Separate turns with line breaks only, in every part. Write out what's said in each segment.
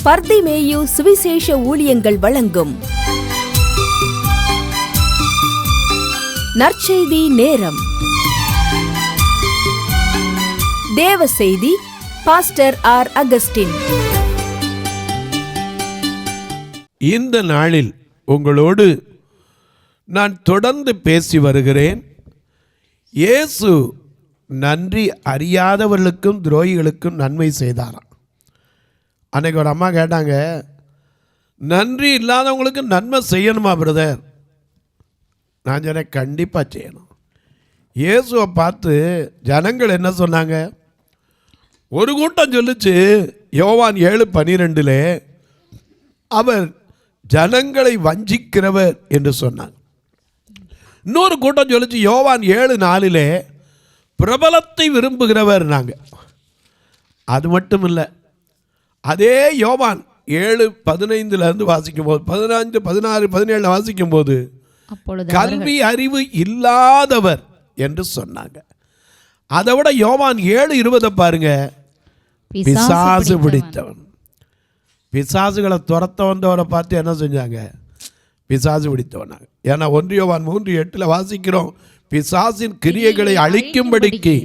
பர்திமேயு சுவிசேஷ ஊழியங்கள் வழங்கும் நற்செய்தி நேரம். தேவ செய்தி பாஸ்டர் ஆர். அகஸ்டின்.
இந்த நாளில் உங்களோடு நான் தொடர்ந்து பேசி வருகிறேன். இயேசு நன்றி அறியாதவர்களுக்கும் துரோகிகளுக்கும் நன்மை செய்தாராம். அன்னைக்கு ஒரு அம்மா கேட்டாங்க, நன்றி இல்லாதவங்களுக்கு நன்மை செய்யணுமா பிரதர்? நான் சொன்னேன், கண்டிப்பாக செய்யணும். இயேசுவை பார்த்து ஜனங்கள் என்ன சொன்னாங்க? ஒரு கூட்டம் சொல்லிச்சு, யோவான் 7:12 அவர் ஜனங்களை வஞ்சிக்கிறவர் என்று சொன்னாங்க. இன்னொரு கூட்டம் சொல்லிச்சு, யோவான் 7:4 பிரபலத்தை விரும்புகிறவர். நாங்கள் அது மட்டும் இல்லை, அதே யோவான் 7:15 வாசிக்கும் போது 15, 16, 17 வாசிக்கும் போது கல்வி அறிவு இல்லாதவர் என்று சொன்னாங்க. அதை விட யோவான் 7:20 பாருங்க, பிசாசு பிடித்தவன். பிசாசுகளை துரத்த வந்தவரை பார்த்து என்ன செஞ்சாங்க? பிசாசு பிடித்தவனாங்க. ஏன்னா 1 யோவான் 3:8 வாசிக்கிறோம், பிசாசின் கிரியைகளை அழிக்கும்படிக்கு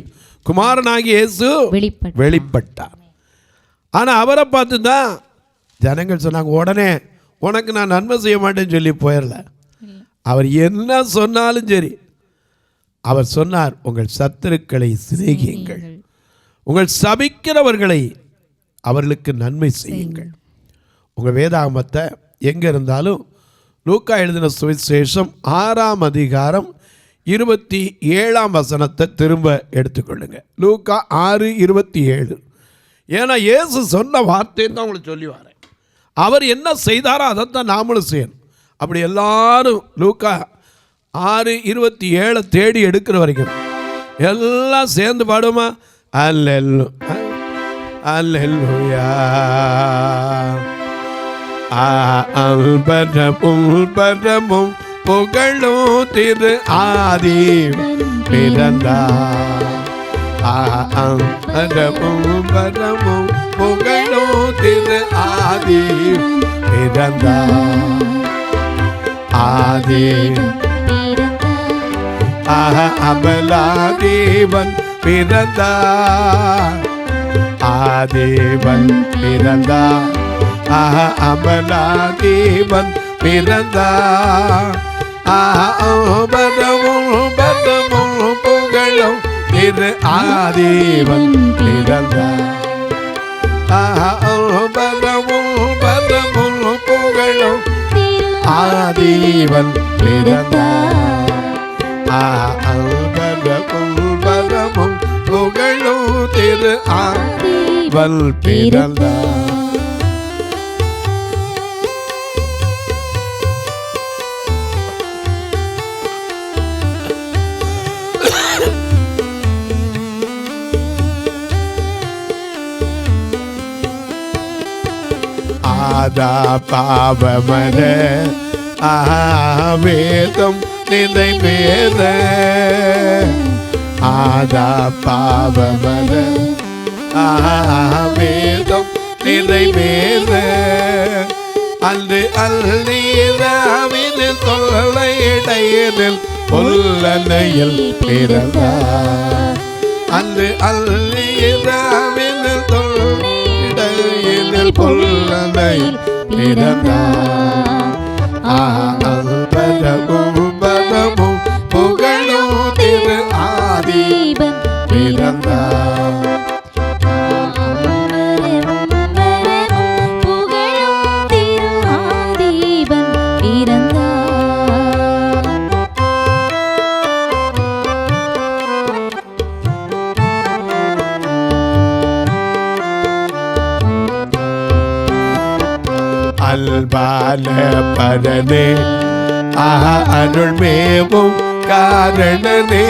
குமாரனாகிய இயேசு வெளிப்பட்டார். ஆனால் அவரை பார்த்து தான் ஜனங்கள் சொன்னாங்க, உடனே உனக்கு நான் நன்மை செய்ய மாட்டேன்னு சொல்லி போயிடல. அவர் என்ன சொன்னாலும் சரி, அவர் சொன்னார், உங்கள் சத்துருக்களை சிநேகியுங்கள், உங்கள் சபிக்கிறவர்களை அவர்களுக்கு நன்மை செய்யுங்கள். உங்கள் வேதாகமத்தை எங்கே இருந்தாலும் லூக்கா எழுதின சுவிசேஷம் 6ஆம் அதிகாரம் 27 திரும்ப எடுத்துக்கொள்ளுங்க. லூக்கா 6:27. ஏன்னா இயேசு சொன்ன வார்த்தைன்னு தான் உங்களுக்கு சொல்லி வரேன். அவர் என்ன செய்தாரோ அதைத்தான் நாமளும் செய்யணும். அப்படி எல்லாரும் லூக்கா 6:27 தேடி எடுக்கிற வரைக்கும் எல்லாம் சேர்ந்து பாடுமா? அல்லேலூயா பரமும் புகழும் திரு ஆதி பிறந்தார். பரமும் புகழும் திரு ஆதி பிறந்தார். ஆதி அமலாதேவன் பிறந்தார். ஆதேவன் பிறந்தார். அமலாதேவன் பிறந்தார். பரமும் புகழும் திரு ஆதேவன் பிறந்தார். பரமும் புகழும் ஆதேவன் பிறந்தார். பரமும் புகழும் திரு ஆதேவன் பிறந்தார். ஆதா பாவமர வேதம் நிறைவேற. ஆதா பாவமர வேதம் நிறைவேற. அன்று அல்லீராவின் தொல்லையிடையில் பொல்லனையில் பிறந்தார். அன்று அல்லீராவின் தொல்லையிடையில் பொல்லனையில் பிறந்தார். பரமும் புகழும் திரு ஆதீபன் பிறந்தார். அல்பால பரனே அருள் மேவும் காரணனே.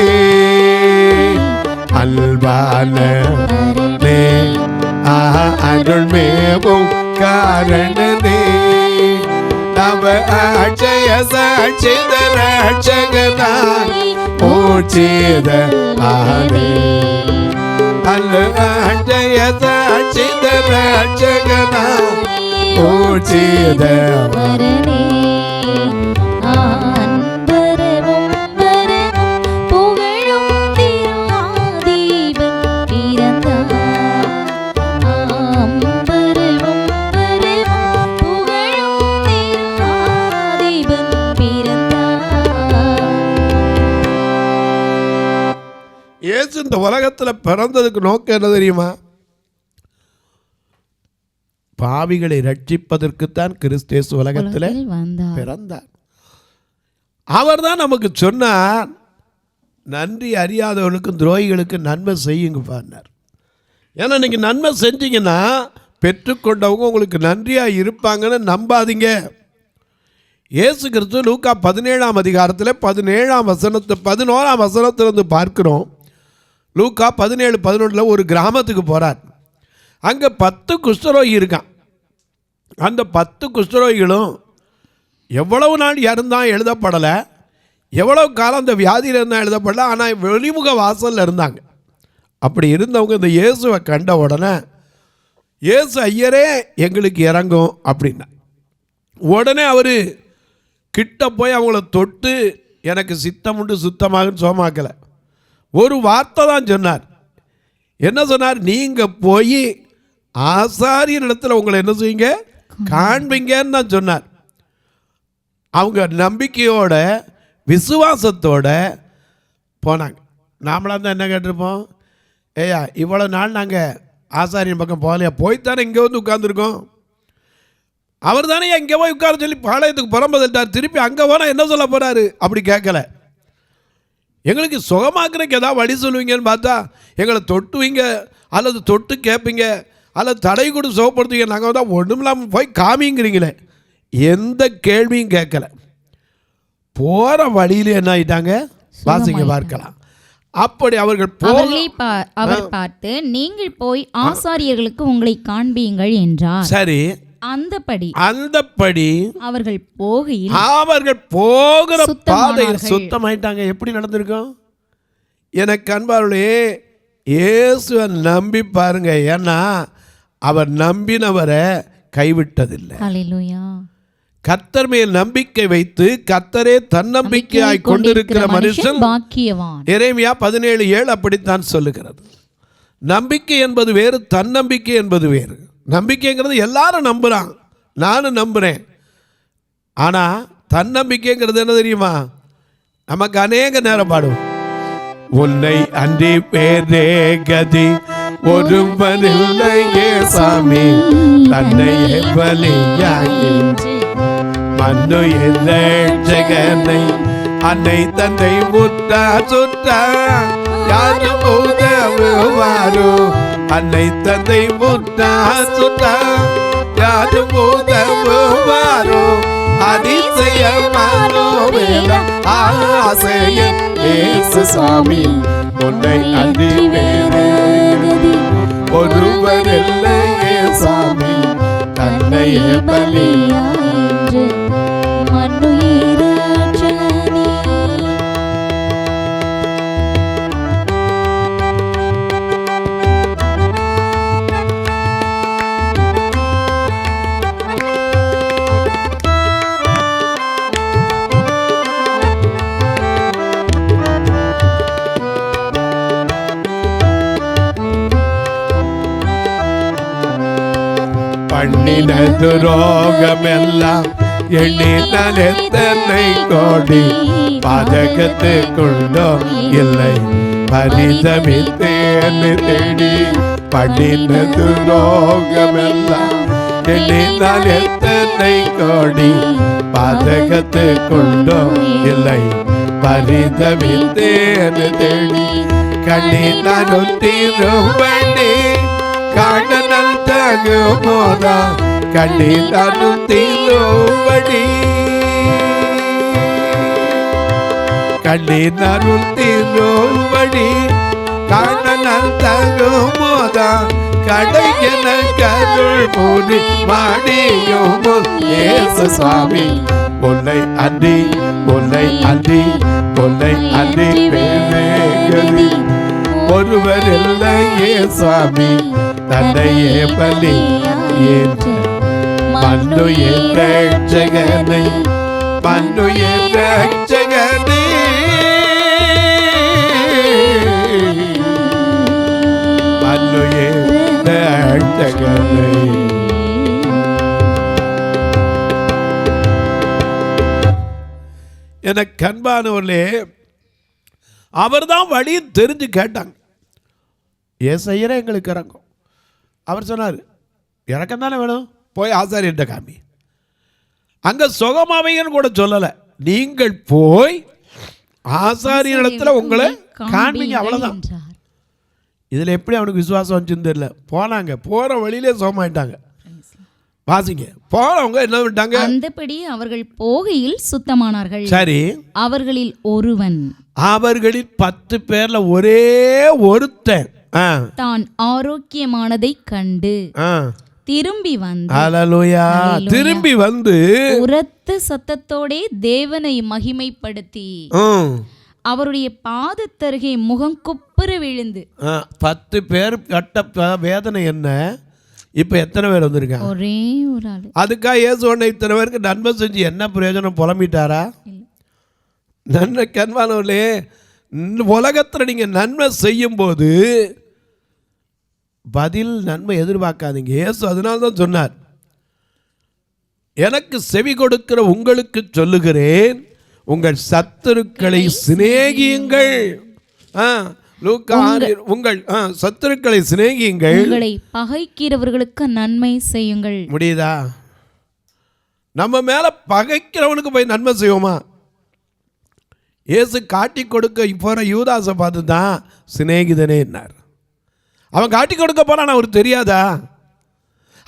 அல்பால அருள் மேவும் காரணனே. நவ அட்சய சாட்சித ரட்சகனாய் போற்றியத ஆனே. அல்ல அட்சய சாட்சித ரட்சகனாய் ஊற்றியதவரனே. இயேசு இந்த உலகத்தில் பிறந்ததுக்கு நோக்கம் என்ன தெரியுமா? பாவிகளை ரட்சிப்பதற்குத்தான் கிறிஸ்து உலகத்தில் பிறந்தார். அவர் தான் நமக்கு சொன்னார், நன்றி அறியாதவர்களுக்கும் துரோகிகளுக்கு நன்மை செய்யுங்க பாருனார். ஏன்னா நீங்கள் நன்மை செஞ்சீங்கன்னா பெற்றுக்கொண்டவங்க உங்களுக்கு நன்றியாக இருப்பாங்கன்னு நம்பாதீங்க. இயேசு கிறிஸ்து லூக்கா 17ஆம் அதிகாரத்தில் 17ஆம் வசனத்தை 11ஆம் வசனத்திலிருந்து பார்க்கிறோம். லூக்கா 17:11 ஒரு கிராமத்துக்கு போகிறார். அங்கே 10 குஷ்டரோகி இருக்கான். அந்த 10 குஷ்டரோகிகளும் எவ்வளவு நாள் இறந்தான் எழுதப்படலை, எவ்வளவு காலம் அந்த வியாதியில் இருந்தால் எழுதப்படலை. ஆனால் வெளிமுக வாசலில் இருந்தாங்க. அப்படி இருந்தவங்க இந்த இயேசுவை கண்ட உடனே, இயேசு ஐயரே எங்களுக்கு இறங்கும் அப்படின்னா, உடனே அவர் கிட்ட போய் அவங்கள தொட்டு எனக்கு சித்தம் உண்டு சுத்தமாகுன்னு சோமாக்கலை. ஒரு வார்த்தை தான் சொன்னார். என்ன சொன்னார்? நீங்கள் போய் ஆசாரியர் இடத்துல உங்களை என்ன செய்யுங்க, காண்பீங்கன்னு தான் சொன்னார். அவங்க நம்பிக்கையோட விசுவாசத்தோட போனாங்க. நாமளாக தான் என்ன கேட்டிருப்போம்? ஏயா இவ்வளோ நாள் நாங்கள் ஆசாரியன் பக்கம் போகலையா, போய்த்தானே இங்கே வந்து உட்காந்துருக்கோம். அவர் தானே இங்கே போய் உட்கார சொல்லி பாளையத்துக்கு புறம்பதிட்டார். திருப்பி அங்கே போனால் என்ன சொல்ல போகிறாரு? அப்படி கேட்கல. எங்களுக்கு சுகமாக்குறதுக்கு ஏதாவது வழி சொல்லுவீங்கன்னு பார்த்தா எங்களை தொட்டுவீங்க அல்லது தொட்டு கேட்பீங்க அல்லது தடை கூட சுகப்படுத்துவீங்க. நாங்கள் தான் ஒன்றும் இல்லாமல் போய் காமிங்கிறீங்களே. எந்த கேள்வியும் கேட்கல. போகிற வழியில் என்ன ஆயிட்டாங்க வாசிங்க பார்க்கலாம். அப்படி அவர்கள்
அவர் பார்த்து நீங்கள் போய் ஆசாரியர்களுக்கு உங்களை காண்பீங்கள் என்றார்.
சரி, அந்தப்படி அவர்கள் போகிற பாதையில் சுத்தமாயிட்டாங்க. எப்படி நடந்திருக்கும்? எனக்கு அன்பார்களே, இயேசுவை நம்பி பாருங்க. ஏன்னா அவர் நம்பினவரை கைவிட்டதில்லை. கர்த்தர் மேல் நம்பிக்கை வைத்து கர்த்தரே தன்னம்பிக்கையாய் கொண்டிருக்கிற மனுஷன் பாக்கியவான். எரேமியா 17:7 அப்படித்தான் சொல்லுகிறது. நம்பிக்கை என்பது வேறு, தன்னம்பிக்கை என்பது வேறு. நம்பிக்கைங்கிறது எல்லாரும் நம்புகிறான், நானும் நம்புகிறேன். ஆனால் தன்னம்பிக்கைங்கிறது என்ன தெரியுமா? நமக்கு அநேக நேரம் பாடுவோம். உன்னை அன்றி வேறே கதி ஒருவனில்லையே சாமி, தன்னை பலியாகி மண்ணு ஜெகனை அன்னை தந்தை முத்தா சுத்தா யாரும் உதவுவாரோ, அன்னை தந்தை முத்தா சுத்தா யாரும் உதவுவாரோ, அதிசயமானோ வேதம் ஆசையன் இயேசு சாமி, உன்னை அன்றி வேறே ஒருவரில்லையே சாமி, தன்னையே பலியாயிற்று மண்ணுயிர் ரட்சகனே. பண்ணினது ரோகமெல்லாம் எண்ணினால் எத்தனை கோடி, பாதகத்துக்குள்ளோ இல்லை பரிதமித்தேன்னு தேடி. பண்ணினது ரோகமெல்லாம் எண்ணினால் எத்தனை கோடி, பாதகத்துக்குள்ளோ இல்லை பரிதமித்தேன்னு தேடி. கண்ணினாலும் தீரும்படி காணல் தகுமோதா, கண்ணினாலும் தீரும்படி கண்ணினாலும் தீரும்படி காணல் தகுமோதா, கடையன கருள் பூரி மாடியும் இயேசு சுவாமி, உன்னை அன்றி உன்னை அன்றி உன்னை அன்றி வேறே ஒருவர் இல்லையே சுவாமி, தன்னையே பலி ஏற்று மன்னுயிர் ரட்சகனே, மன்னுயிர் ரட்சகனே, மன்னுயிர் ரட்சகனே. எனக்கு அன்பானவர்களே, அவர் தான் வழி தெரிஞ்சு கேட்டாங்க. ஏசையரே எங்களுக்கு இறங்கும். அவர் சொன்னார், இறக்கம் தானே வேணும், போய் ஆசாரியர்கிட்ட காமி. அங்கே சுகமாவைங்கன்னு கூட சொல்லலை, நீங்கள் போய் ஆசாரியனிடத்தில் உங்களை காண்பீங்க, அவ்வளோதான். இதில் எப்படி அவனுக்கு விசுவாசம் வந்துச்சுன்னு தெரியல. போனாங்க, போகிற வழியிலே சுகமாயிட்டாங்க. வாசிங்க. போறவங்க என்ன விட்டாங்க?
அந்தபடி அவர்கள் போகையில் சுத்தமானார்கள்.
சரி.
அவர்களில் ஒருவன்,
அவர்களில் 10 பேர்ல ஒரே ஒருத்தன்
தான் ஆரோக்கியமானதை கண்டு திரும்பி வந்து,
ஹல்லேலூயா, திரும்பி வந்து
உரத்த சத்தத்தோடே தேவனை மகிமைப்படுத்தி அவருடைய பாதத்தருகே முகம் குப்புற விழுந்து.
10 பேர் கட்ட வேதனை என்ன? இப்போ எத்தனை பேர் வந்திருக்காங்க?
ஒரே ஒரு ஆள்.
அதுக்காக இயேசு உடனே இத்தனை பேருக்கு நன்மை செஞ்சு என்ன பிரயோஜனம்? புலம்பிட்டாரா? நன்மை கண்மானவர்களே, உலகத்தில் நீங்கள் நன்மை செய்யும்போது பதில் நன்மை எதிர்பார்க்காதீங்க. இயேசு அதனால தான் சொன்னார், எனக்கு செவி கொடுக்கிற உங்களுக்கு சொல்லுகிறேன், உங்கள் சத்துருக்களை சிநேகியுங்கள். உங்கள் சத்துருக்களை சிநேகியுங்கள்,
உங்களை பகைக்கிறவர்களுக்கு நன்மை செய்யுங்கள்.
முடியுதா? நம்ம மேல பகைக்கிறவனுக்கு போய் நன்மை செய்வோமா? இயேசு காட்டி கொடுக்க போற யூதாசை பார்த்து தான் சிநேகிதனே என்னார். அவன் காட்டி கொடுக்க போறான், அவருக்கு தெரியாதா?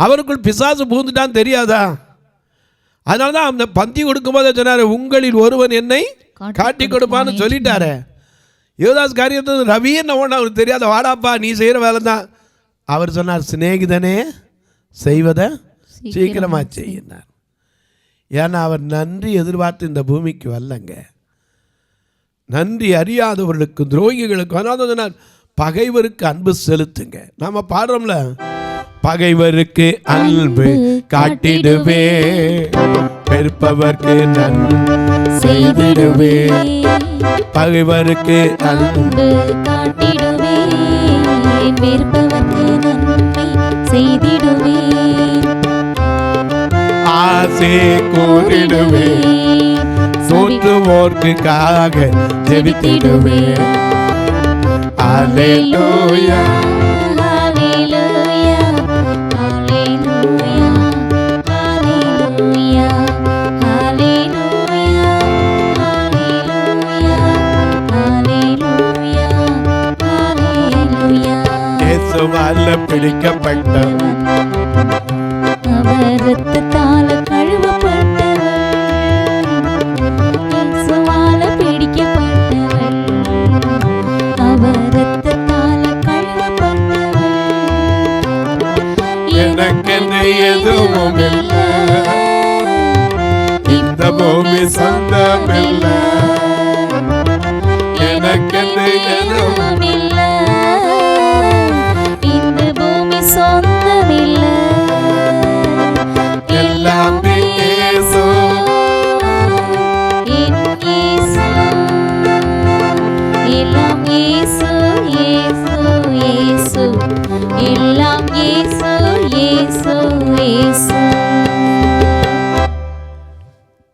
அவருக்குள் பிசாசு பூந்துட்டான், தெரியாதா? அதனால தான் அந்த பந்தி கொடுக்கும் போது சொன்னாரு, உங்களில் ஒருவன் என்னை காட்டி கொடுப்பான்னு சொல்லிட்டாரு. யூதாஸ் காரியத்தை ரவின்னு அவருக்கு தெரியாத, வாடாப்பா நீ செய்கிற வேலை தான். அவர் சொன்னார், சிநேகிதனே செய்வதை சீக்கிரமா செய்யினார். ஏன்னா அவர் நன்றி எதிர்பார்த்து இந்த பூமிக்கு வரலங்க. நன்றி அறியாதவர்களுக்கு, துரோகிகளுக்கு. அதனால சொன்னார், பகைவருக்கு அன்பு செலுத்துங்க. நாம பாடுறோம்ல, பகைவருக்கு அன்பு காட்டிடுவே, பெருப்பவர்க்கு நன்மை செய்திடுவே, பகைவருக்கு அன்பு காட்டிடுவே, பெருப்பவர்க்கு நன்மை செய்திடுவே, ஆசை கூறிடுவே, சோற்றுவோர்க்காக ஜெபித்திடுவே. அல்லேலூயா, அல்லேலூயா, அல்லேலூயா, அல்லேலூயா, அல்லேலூயா, அல்லேலூயா, அல்லேலூயா. இயேசுவால் பிடிக்கப்பட்டவன், அவர் இரத்தத்தால் கழுவப்பட்டவன், இயேசுவால் பிடிக்கப்பட்டவன், அவர் இரத்தத்தால் கழுவப்பட்டவன். எனக்கென்று எதுவும் இல்லை, இந்த பூமி சொந்தமில்லை, எனக்கென்று எதுவும் இல்லை, இந்த பூமி சொந்தமில்லை, எல்லாம் இயேசு, என் இயேசு, எல்லாம் இயேசு, இயேசு, இயேசு, எல்லாம் இயேசு, இயேசு, இயேசு.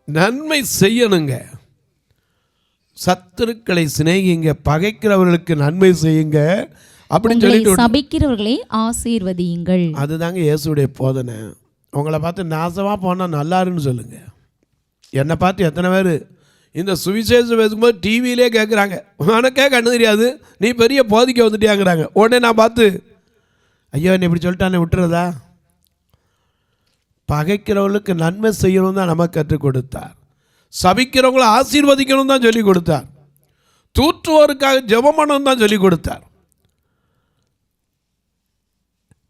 நன்மை செய்யணுங்க, சத்துருக்களை சிநேகிங்க, பகைக்கிறவர்களுக்கு நன்மை செய்யுங்க அப்படின்னு சொல்லிட்டு,
சபிக்கிறவர்களை ஆசீர்வதியுங்கள். அதுதாங்க
இயேசுடைய போதனை. உங்களை பார்த்து நாசமாக போனால் நல்லாருன்னு சொல்லுங்க. என்னை பார்த்து எத்தனை பேர் இந்த சுவிசேஷம் பேசும்போது டிவியிலே கேட்குறாங்க, உனக்கே கண்ணு தெரியாது, நீ பெரிய போதிக்க வந்துட்டியாங்கிறாங்க. உடனே நான் பார்த்து, ஐயோ என்னை இப்படி சொல்லிட்டானே விட்டுறதா? பகைக்கிறவர்களுக்கு நன்மை செய்யணும் தான் நமக்கு கற்றுக் கொடுத்தார். சபிக்கிறவங்களை ஆசீர்வதிக்கணும் தான் சொல்லி கொடுத்தார். தூற்றுவோருக்காக ஜெபம் பண்ணணும் தான் சொல்லி கொடுத்தார்.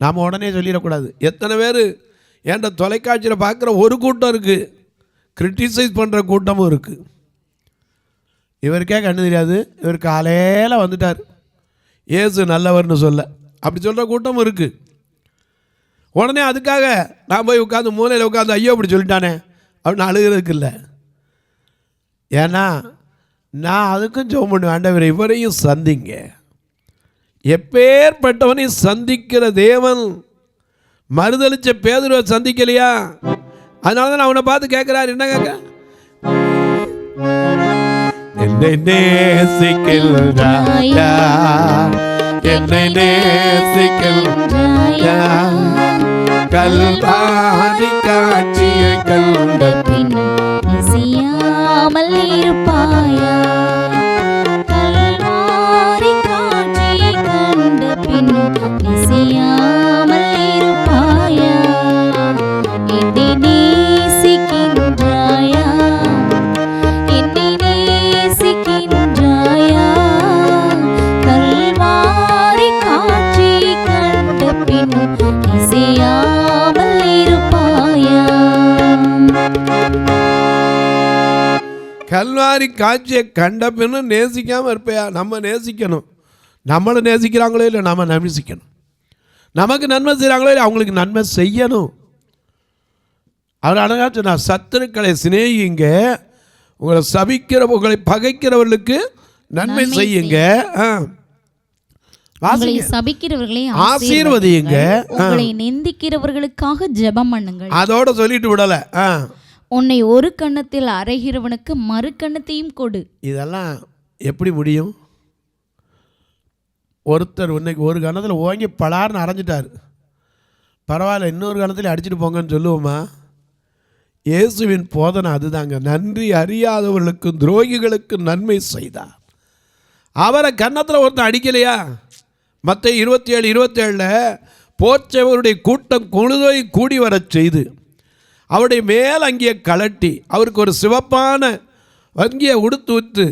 நாம் உடனே சொல்லிடக்கூடாது. எத்தனை பேர் ஏன்ட தொலைக்காட்சியில் பார்க்குற ஒரு கூட்டம் இருக்குது, கிரிட்டிசைஸ் பண்ணுற கூட்டமும் இருக்குது. இவருக்கே கண்ணு தெரியாது, இவர் காலையில் வந்துட்டார், இயேசு நல்லவர்னு சொல்ல, அப்படி சொல்கிற கூட்டமும் இருக்குது. உடனே அதுக்காக நான் போய் உட்காந்து மூலையில் உட்காந்து ஐயோ இப்படி சொல்லிட்டானே அப்படின்னு அழுகிறதுக்கு இல்லை. ஏன்னா நான் அதுக்கும் ஜெபம் பண்ணுவேன், ஆண்டவரே இவரையும் சந்திங்க. எப்பேற்பட்டவனையும் சந்திக்கிற தேவன் மறுதளிச்ச பேதுருவை சந்திக்கலையா? அதனால தான் அவனை பார்த்து கேட்கிறார், என்ன கேட்க? என்னை நேசிக்கின்றாயா, என்னை நேசிக்கின்றாயா, கல்வாரி காட்சியை கண்ட
பின் இசையாமல் இருப்பாயா, கல்வாரி காட்சியை கண்ட பின் இசையாமல் இருப்பாயா, என்னை நேசிக்கின்றாயா, என்னை நேசிக்கின்றாயா, கல்வாரி காட்சியை கண்ட பின் இசையாமல் இருப்பாயா.
கல்வாரி காட்சியை கண்ட பின்னும் நேசிக்காமல் இருப்பையா? நம்ம நேசிக்கணும். நம்மளை நேசிக்கிறாங்களோ இல்லை நம்ம நேசிக்கணும். நமக்கு நன்மை செய்கிறாங்களோ இல்லை அவங்களுக்கு நன்மை செய்யணும். அவர் அழகாக சொன்னார், சத்துருக்களை சிநேகிங்க, உங்களை சபிக்கிற உங்களை பகைக்கிறவர்களுக்கு நன்மை செய்யுங்க,
உங்களை சபிக்கிறவர்களை
ஆசீர்வதியுங்க,
உங்களை நிந்திக்கிறவர்களுக்காக ஜெபம் பண்ணுங்கள்.
அதோட சொல்லிட்டு விடலை,
உன்னை ஒரு கன்னத்தில் அறைகிறவனுக்கு மறு கன்னத்தையும் கொடு.
இதெல்லாம் எப்படி முடியும்? ஒருத்தர் இன்னைக்கு ஒரு கணத்தில் ஓங்கி பலார்னு அரைஞ்சிட்டார், பரவாயில்ல இன்னொரு கணத்தில் அடிச்சுட்டு போங்கன்னு சொல்லுவோமா? இயேசுவின் போதனை அதுதாங்க. நன்றி அறியாதவர்களுக்கும் துரோகிகளுக்கும் நன்மை செய்தார். அவரை கன்னத்தில் ஒருத்தன் அடிக்கலையா? மத்தேயு 27:27 போர்ச்சவருடைய கூட்டம் குழுதை கூடி வரச் செய்து அவருடைய மேல் அங்கியை கலட்டி அவருக்கு ஒரு சிவப்பான வங்கியை உடுத்து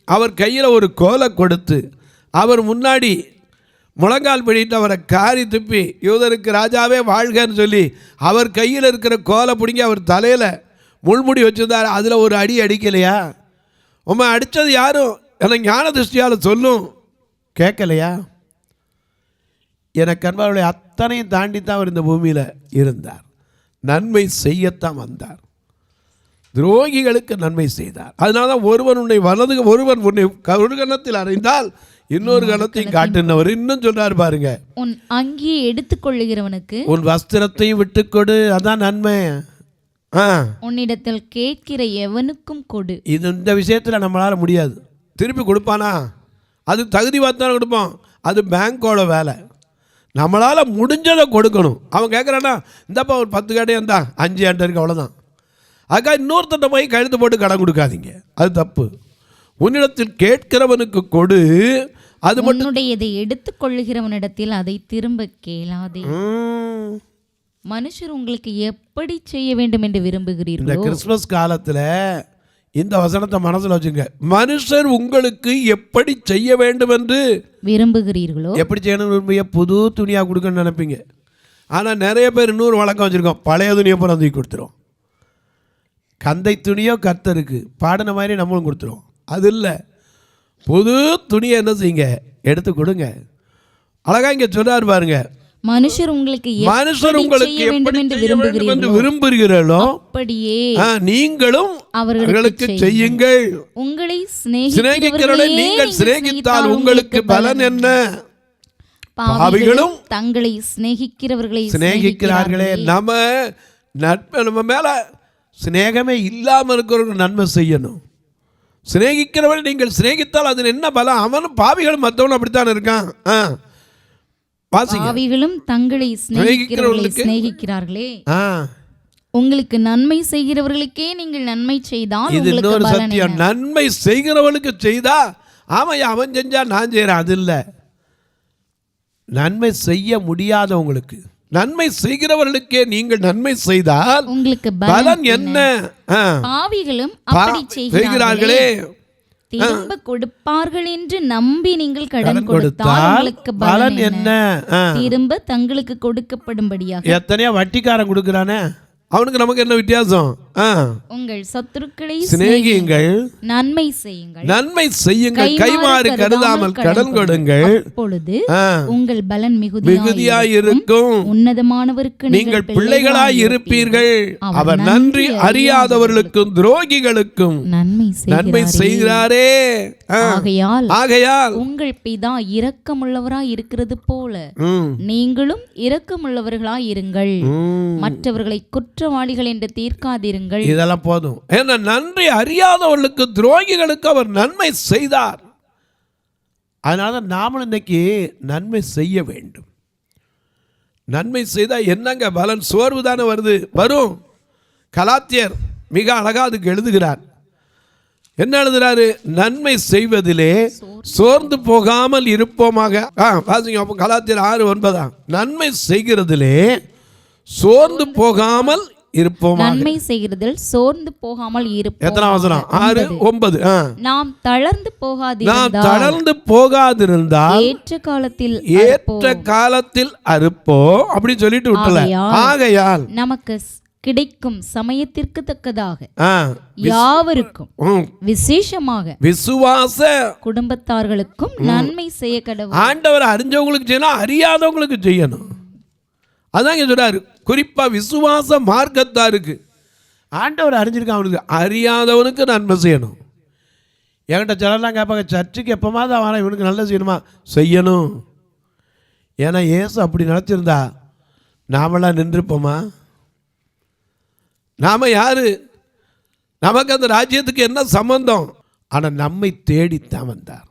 அவர் கையில் ஒரு கோலை கொடுத்து அவர் முன்னாடி முழங்கால் பிடித்து அவரை காரி துப்பி யூதருக்கு ராஜாவே வாழ்கன்னு சொல்லி அவர் கையில் இருக்கிற கோலை பிடிங்கி அவர் தலையில் முள்முடி வச்சுருந்தார். அதில் ஒரு அடி அடிக்கலையா? உம்மை அடித்தது யாரும் எனக்கு ஞான திருஷ்டியால் சொல்லும், கேட்கலையா? எனக்கு அன்பார்களை அத்தனையும் தாண்டி தான் அவர் இந்த பூமியில் இருந்தார். நன்மை செய்யத்தான் வந்தார். துரோகிகளுக்கு நன்மை செய்தார். அதனால தான் ஒருவன் உன்னை ஒரு கணத்தில் அறைந்தால் இன்னொரு கணத்தையும் காட்டுனவர். இன்னும் சொல்றாரு பாருங்க,
உன் அங்கியை எடுத்துக்கொள்ளுகிறவனுக்கு
உன் வஸ்திரத்தையும் விட்டுக்கொடு, அதான் நன்மை.
உன்னிடத்தில் கேட்கிற எவனுக்கும் கொடு.
இது இந்த விஷயத்தில் நம்மளால முடியாது. திருப்பி கொடுப்பானா? அது தகுதி பார்த்தானே கொடுப்பான். அது பேங்கோட வேலை. நம்மளால் முடிஞ்சதை கொடுக்கணும். அவன் கேட்குறான்னா, இந்தப்பா ஒரு 10 கடையாக இருந்தா 5 ஆண்டு இருக்கு, அவ்வளோதான். அதுக்காக இன்னொருத்தட்ட போய் கழுத்து போட்டு கடன் கொடுக்காதீங்க, அது தப்பு. உன்னிடத்தில் கேட்கிறவனுக்கு கொடு, அது மட்டும்.
உன்னுடையதை எடுத்துக்கொள்ளுகிறவனிடத்தில் அதை திரும்ப கேளாதே. மனுஷர் உங்களுக்கு எப்படி செய்ய வேண்டும் என்று விரும்புகிறீர்கள்?
இந்த கிறிஸ்துமஸ் காலத்தில் இந்த வசனத்தை மனசில் வச்சுங்க. மனுஷர் உங்களுக்கு எப்படி செய்ய வேண்டும் என்று
விரும்புகிறீர்களோ,
எப்படி செய்யணும் விரும்பிய புது துணியாக கொடுக்கணும்னு நினைப்பீங்க. ஆனால் நிறைய பேர் இன்னொரு வழக்கம் வச்சுருக்கோம், பழைய துணியை போல தூக்கி கொடுத்துரும். கந்தை துணியோ கர்த்தருக்கு பாடின மாதிரி நம்மளும் கொடுத்துருவோம். அது இல்லை, புது துணியை என்ன செய்யுங்க, எடுத்து கொடுங்க. அழகா இங்கே சொல்றாரு பாருங்க,
மனுஷர் உங்களுக்கு எப்படி
விரும்புகிறீர்களோ
அப்படியே
நீங்களும் அவர்களுக்கு செய்யுங்கள்.
உங்களை
சிநேகிக்கிறவர்களை நீங்கள் சிநேகித்தால் உங்களுக்கு பலன் என்ன? பாவிகளும்
தங்களை சிநேகிக்கிறவர்களை
சிநேகிக்கிறார்களே. நம்ம மேல சிநேகமே இல்லாமல் இருக்கிறவர்கள் நன்மை செய்யணும். சிநேகிக்கிறவர்கள் நீங்கள் சிநேகித்தால் அது என்ன பலம்? அவனும் பாவிகளும் மற்றவனும் அப்படித்தான் இருக்கான்.
பாவிகளும் தங்களை சிநேகிக்கிறார்களே. உங்களுக்கு நன்மை செய்கிறவர்களுக்கே நீங்கள் நன்மை செய்தால்
இது இன்னொரு சத்தியம். நன்மை செய்கிறவர்களுக்கு செய்தா ஆமாம் அவன் செஞ்சா நான் செய்கிறேன், அது இல்லை. நன்மை செய்ய முடியாதவங்களுக்கு, நன்மை செய்கிறவர்களுக்கே நீங்கள் நன்மை செய்தால் உங்களுக்கு பலன் என்ன?
பாவிகளும் அப்படி செய்கிறார்களே. திரும்ப கொடுப்பார்கள் என்று நம்பி நீங்கள் கடன் கொடுத்தால் உங்களுக்கு பலன் என்ன? திரும்ப தங்களுக்கு கொடுக்கப்படும்படியாக.
எத்தனையோ வட்டிக்காரன் கொடுக்குறானே, அவனுக்கு நமக்கு என்ன வித்தியாசம்?
உங்கள் சத்துருக்களை
சிநேகியுங்கள்,
நன்மை செய்யுங்கள்,
நன்மை செய்யுங்கள், கைமாறு கருதாமல் கடன் கொடுங்கள்,
அப்பொழுது உங்கள் பலன்
மிகுதியாயிருக்கும்,
உன்னதமானவருக்கு
நீங்கள் பிள்ளைகளாய் இருப்பீர்கள். அவர் நன்றி அறியாதவர்களுக்கும் துரோகிகளுக்கும் நன்மை செய்கிறாரே. ஆகையால்
உங்கள் பிதா இரக்கமுள்ளவராய் இருக்கிறது போல நீங்களும் இரக்கமுள்ளவர்களாய் இருங்கள், மற்றவர்களை குற்றவாளிகள் என்று தீர்க்காதிருங்கள்.
இதெல்லாம் போதும். ஏன்னா நன்றி அறியாதவர்களுக்கு துரோகிகளுக்கு அவர் நன்மை செய்தார். அதனால நாமளும் இன்னைக்கு நன்மை செய்ய வேண்டும். நன்மை செய்தால் என்னங்க பலன்? சோர்வு தானே வரும். கலாத்தியர் மிக அழகா அதுக்கு எழுதுகிறார். என்ன எழுதுறாரு? நன்மை செய்வதிலே சோர்ந்து போகாமல் இருப்போமாக. வாசிங்க கலாத்தியர் 6:9. நன்மை செய்கிறதிலே சோர்ந்து போகாமல் இருப்போமாக.
நன்மை செய்கிறதில் சோர்ந்து போகாமல் இருப்போம்.
எத்தனை வசனம்? 6:9.
நாம் தளர்ந்து
போகாதிருந்தால் ஏற்ற காலத்தில் அறுப்போம் அப்படி சொல்லிட்டு விட்டல. ஆகையால்
நமக்கு கிடைக்கும் சமயத்திற்கு தக்கதாக யாவருக்கும் விசேஷமாக
விசுவாச
குடும்பத்தார்களுக்கும் நன்மை செய்ய கடவுள்.
ஆண்டவர் அறிஞ்சவங்களுக்கு செய்யணும், அறியாதவங்களுக்கு செய்யணும். அதான் சொல்றாரு. குறிப்பா விசுவாச மார்க்கத்தாருக்கு ஆண்டவர் அறிஞ்சிருக்க, அவனுக்கு அறியாதவனுக்கு நன்மை செய்யணும். என்கிட்ட சிலர்லாம் கேட்பாங்க, சர்ச்சுக்கு எப்போமாவது அவனை இவனுக்கு நல்ல செய்யணுமா? செய்யணும். ஏன்னா ஏசு அப்படி நினச்சிருந்தா நாமெல்லாம் நின்றுப்போமா? நாம யாரு? நமக்கு அந்த ராஜ்யத்துக்கு என்ன சம்பந்தம்? ஆனால் நம்மை தேடித்தான் வந்தார்.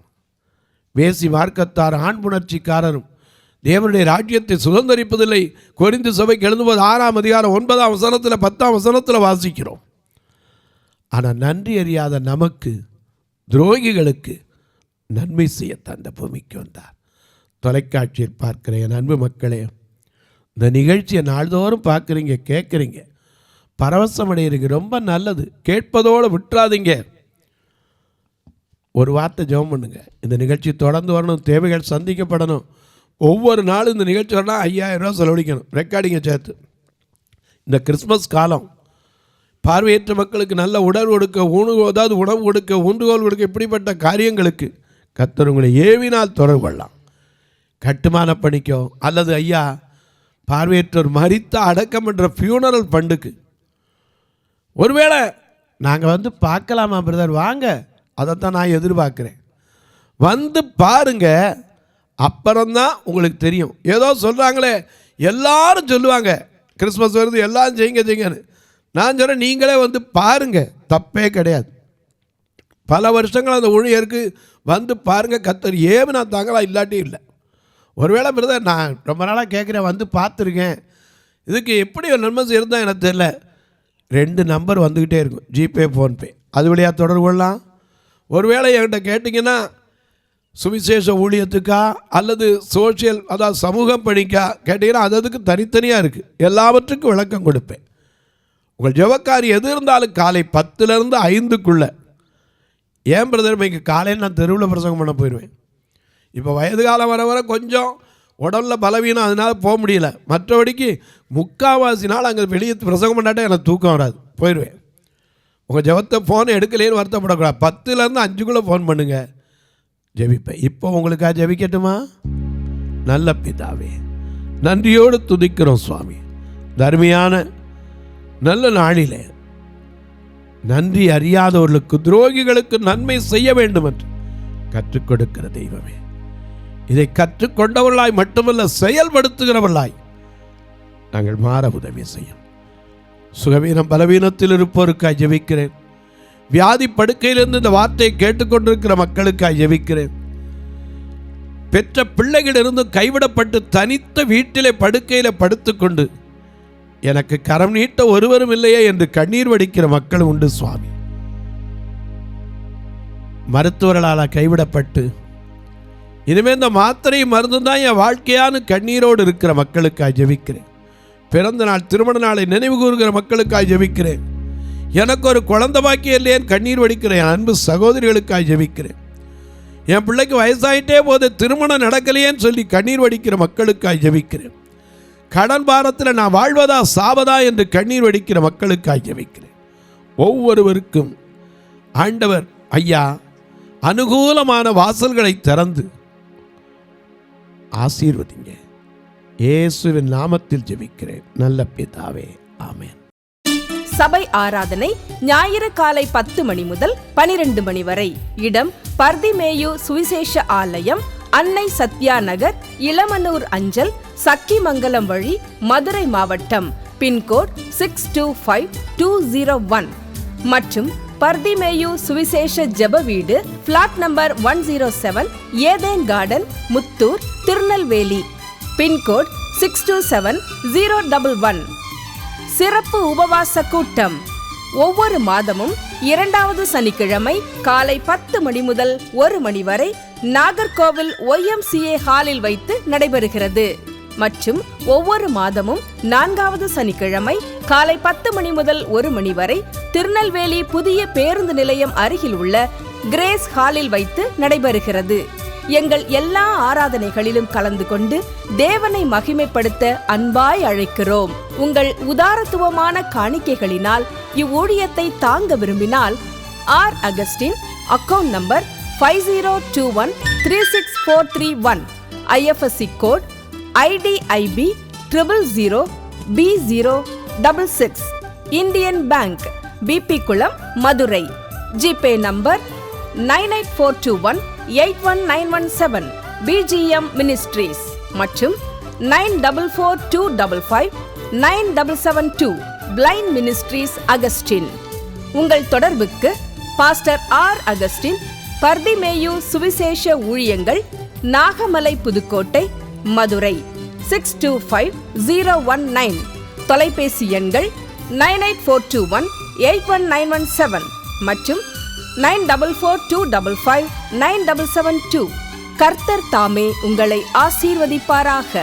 வேசி மார்க்கத்தார் ஆண் புணர்ச்சிக்காரரும் தேவனுடைய ராஜ்யத்தை சுதந்திரிப்பதில்லை. கொரிந்து சபைக்கு எழுதும்போது 6ஆம் அதிகாரம் 9ஆம் வசனத்தில் 10ஆம் வசனத்தில் வாசிக்கிறோம். ஆனால் நன்றி அறியாத நமக்கு, துரோகிகளுக்கு நன்மை செய்யத்தான் இந்த பூமிக்கு வந்தார். தொலைக்காட்சியில் பார்க்கிற என் அன்பு மக்களே, இந்த நிகழ்ச்சியை நாள்தோறும் பார்க்குறீங்க, கேட்குறீங்க, பரவசம் அடைகிறீங்க. ரொம்ப நல்லது. கேட்பதோடு விட்டுறாதீங்க. ஒரு வார்த்தை ஜெபம் பண்ணுங்க. இந்த நிகழ்ச்சி தொடர்ந்து வரணும், தேவைகள் சந்திக்கப்படணும். ஒவ்வொரு நாளும் இந்த நிகழ்ச்சி வரணும். 5000 ரூபா செலவழிக்கணும், ரெக்கார்டிங்கை சேர்த்து. இந்த கிறிஸ்மஸ் காலம் பார்வையற்ற மக்களுக்கு நல்ல உணவு கொடுக்க, உணவு கொடுக்க, ஊன்றுகோல் கொடுக்க, இப்படிப்பட்ட காரியங்களுக்கு கர்த்தர் உங்களை ஏவினால் தொடர்பு கொள்ளலாம். கட்டுமான பணிக்கோ அல்லது ஐயா பார்வையற்றோர் மரித்த அடக்கம் என்ற ஃபியூனரல் ஃபண்டுக்கு ஒருவேளை நாங்கள் பார்க்கலாமா பிரதர்? வாங்க, அதைத்தான் நான் எதிர்பார்க்குறேன். பாருங்க, அப்புறம்தான் உங்களுக்கு தெரியும். ஏதோ சொல்கிறாங்களே, எல்லாரும் சொல்லுவாங்க கிறிஸ்மஸ் வருது எல்லாம் செய்யுங்கன்னு. நான் சொல்கிறேன், நீங்களே பாருங்க, தப்பே கிடையாது. பல வருஷங்கள் அந்த ஊழியருக்கு பாருங்கள், கர்த்தர் ஏன் நான் தாங்களா இல்லாட்டி இல்லை. ஒருவேளை பிரதர் நான் ரொம்ப நாளாக கேட்குறேன், பார்த்துருக்கேன், இதுக்கு எப்படி ஒரு நன்மை செய்யறது எனக்கு தெரியல. 2 நம்பர் வந்துக்கிட்டே இருக்கும், ஜிபே, ஃபோன்பே. அது வழியாக தொடர்பு கொள்ளலாம். ஒருவேளை என்கிட்ட கேட்டிங்கன்னா சுவிசேஷ ஊழியத்துக்கா அல்லது சோஷியல், அதாவது சமூகம் பணிக்கா கேட்டிங்கன்னா அதுக்கு தனித்தனியாக இருக்குது. எல்லாவற்றுக்கும் விளக்கம் கொடுப்பேன். உங்கள் ஜெபக்காரி எது இருந்தாலும் காலை 10லேருந்து 5க்குள்ளே. ஏன் பிரதர் இங்கே காலையில் நான் தெருவில் பிரசங்கம் பண்ண போயிடுவேன். இப்போ வயது காலம் வர வர கொஞ்சம் உடலில் பலவீனம், அதனால் போக முடியல. மற்றபடிக்கு 3/4 நாள் அங்கே வெளியே பிரசங்கம் பண்ணாட்டே எனக்கு தூக்கம் வராது, போயிடுவேன். உங்கள் ஜெபத்தை ஃபோனை எடுக்கலேன்னு வருத்தப்படக்கூடாது. 10லேருந்து 5க்குள்ளே ஃபோன் பண்ணுங்கள், ஜெபிப்பேன். இப்போ உங்களுக்காக ஜெபிக்கட்டுமா? நல்ல பிதாவே, நன்றியோடு துதிக்கிறோம் சுவாமி. தர்மியான நல்ல நாளிலே நன்றி அறியாதவர்களுக்கு, துரோகிகளுக்கு நன்மை செய்ய வேண்டும் என்று கற்றுக் கொடுக்கிற தெய்வமே, இதை கற்றுக்கொண்டவர்களாய் மட்டுமல்ல செயல்படுத்துகிறவர்களாய் நாங்கள் மாற உதவி செய்யும். சுகவீனம் பலவீனத்தில் இருப்போருக்காய் ஜெபிக்கிறேன். வியாதி படுக்கையிலிருந்து இந்த வார்த்தையை கேட்டுக்கொண்டிருக்கிற மக்களுக்காய் ஜெபிக்கிறேன். பெற்ற பிள்ளைகளிலிருந்து கைவிடப்பட்டு தனித்த வீட்டிலே படுக்கையில் படுத்துக்கொண்டு எனக்கு கரம் நீட்ட ஒருவரும் இல்லையே என்று கண்ணீர் வடிக்கிற மக்கள் உண்டு சுவாமி. மருத்துவர்களால் கைவிடப்பட்டு இனிமேல் இந்த மாத்திரை மருந்து தான் என் வாழ்க்கையானு கண்ணீரோடு இருக்கிற மக்களுக்காய் ஜெபிக்கிறேன். பிறந்த நாள் திருமண நாளை நினைவு கூறுகிற மக்களுக்காய் ஜெபிக்கிறேன். எனக்கு ஒரு குழந்தை பாக்கியம் இல்லையேன்னு கண்ணீர் வடிக்கிறேன் என் அன்பு சகோதரிகளுக்காய் ஜெபிக்கிறேன். என் பிள்ளைக்கு வயசாயிட்டே போது திருமணம் நடக்கலையேன்னு சொல்லி கண்ணீர் வடிக்கிற மக்களுக்காய் ஜெபிக்கிறேன். கடன் பாரத்தில் நான் வாழ்வதா சாவதா என்று கண்ணீர் வடிக்கிற மக்களுக்காய் ஜெபிக்கிறேன். ஒவ்வொருவருக்கும் ஆண்டவர் ஐயா அனுகூலமான வாசல்களை திறந்து ஆசீர்வதிங்க. இயேசுவின் நாமத்தில் ஜெபிக்கிறேன் நல்ல பிதாவே, ஆமென்.
சபை ஆராதனை ஞாயிறு காலை 10 மணி முதல் 12 மணி வரை. இடம் பர்திமேயு சுவிசேஷ ஆலயம், அன்னை சத்யா நகர், இளமனூர் அஞ்சல், சக்கிமங்கலம் வழி, மதுரை மாவட்டம். பின்கோட் 625201 மற்றும் பர்திமேயு சுவிசேஷ ஜெப வீடு, flat number 107, Eden garden, Muthur, Tirunelveli. Pincode 627011. சிறப்பு உபவாச கூட்டம் ஒவ்வொரு மாதமும் 2வது சனிக்கிழமை காலை 10 மணி முதல் 1 மணி வரை நாகர்கோவில் YMCA ஹாலில் வைத்து நடைபெறுகிறது. மற்றும் ஒவ்வொரு மாதமும் 4வது சனிக்கிழமை காலை 10 மணி முதல் 1 மணி வரை திருநெல்வேலி புதிய பேருந்து நிலையம் அருகில் உள்ள கிரேஸ் ஹாலில் வைத்து நடைபெறுகிறது. எங்கள் எல்லா ஆராதனைகளிலும் கலந்து கொண்டு தேவனை மகிமைப்படுத்த அன்பாய் அழைக்கிறோம். உங்கள் உதாரத்துவமான காணிக்கைகளினால் இவ்வூழியத்தை தாங்க விரும்பினால் R Augustine, account number 5021364331, IFSC code IDIB 000B066, Indian bank, BP Kulam, Madurai. GPay number 9842181917, BGM ministries மற்றும் 9442559772, பிளைண்ட் மினிஸ்ட்ரீஸ் அகஸ்டின். உங்கள் தொடர்புக்கு பாஸ்டர் ஆர் அகஸ்டின், பர்திமேயு சுவிசேஷ ஊழியங்கள், நாகமலை, புதுக்கோட்டை, மதுரை 625019. தொலைபேசி எண்கள் 9842181917 மற்றும் 9442559772. கர்த்தர் தாமே உங்களை ஆசீர்வதிப்பாராக.